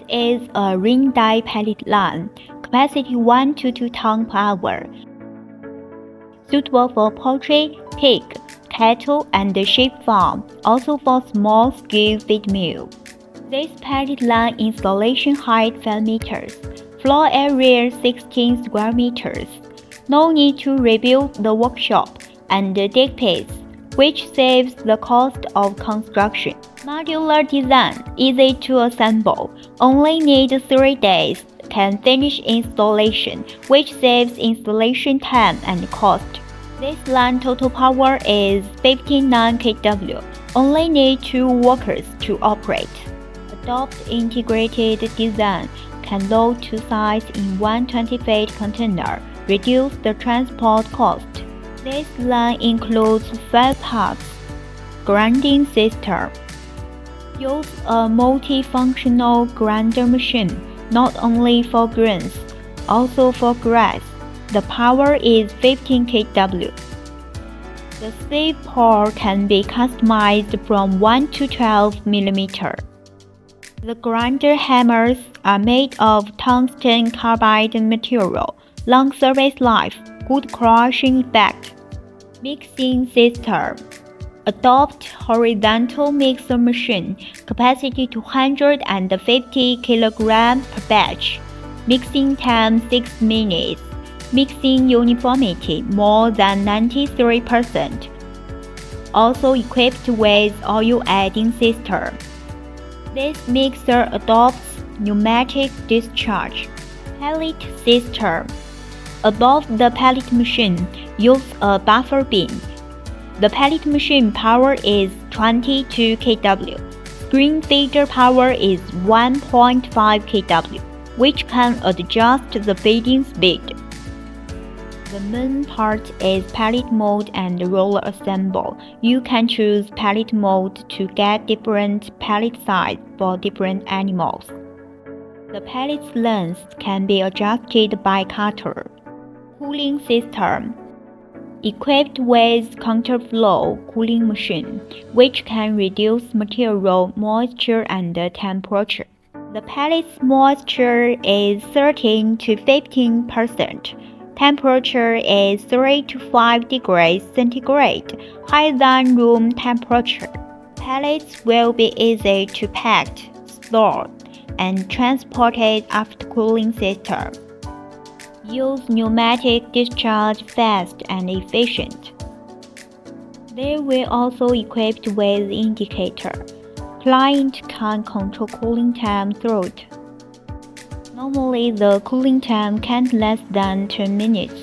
is a ring die pellet line, capacity 1 to 2 tons per hour, suitable for poultry, pig, cattle, and sheep farm, also for small-scale feed mill. This pellet line installation height 5 meters, floor area 16 square meters. No need to rebuild the workshop and deck pits, which saves the cost of construction. Modular design, easy to assemble, only need 3 days, can finish installation, which saves installation time and cost. This line total power is 59 kW, only need 2 workers to operate. Adopt integrated design, can load 2 sides in one 20-feet container, reduce the transport cost. This line includes 5 parts. Grinding system. Use a multifunctional grinder machine, not only for grains, also for grass. The power is 15 kW. The sieve pole can be customized from 1 to 12 mm. The grinder hammers are made of tungsten carbide material, long service life, good crushing effect. Mixing system. Adopt horizontal mixer machine, capacity 250 kg per batch. Mixing time 6 minutes. Mixing uniformity more than 93%. Also equipped with oil adding system. This mixer adopts pneumatic discharge. Pellet system. Above the pellet machine, use a buffer bin. The pellet machine power is 22 kW. Screen feeder power is 1.5 kW, which can adjust the feeding speed. The main part is pellet mold and roller assemble. You can choose pellet mold to get different pellet size for different animals. The pellet's length can be adjusted by cutter. Cooling system. Equipped with counterflow cooling machine, which can reduce material moisture and temperature. The pellet's moisture is 13 to 15%. Temperature is 3 to 5 degrees centigrade, higher than room temperature. Pellets will be easy to pack, store, and transported after cooling system. Use pneumatic discharge fast and efficient. They will also equipped with indicator. Client can control cooling time through it. Normally, the cooling time can't less than 2 minutes.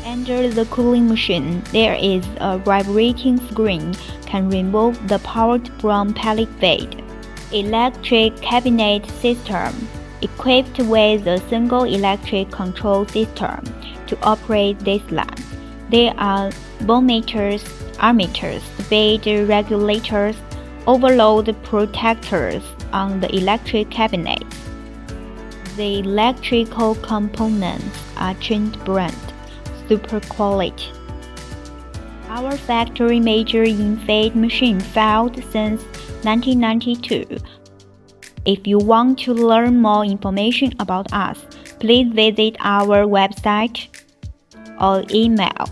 Under the cooling machine, there is a vibrating screen can remove the power from pellet feed. Electric cabinet system. Equipped with a single electric control system to operate this line. There are voltmeters, ammeters, speed regulators, overload protectors on the electric cabinet. The electrical components are Chinese brand, super quality. Our factory major in feed machine failed since 1992. If you want to learn more information about us, please visit our website or email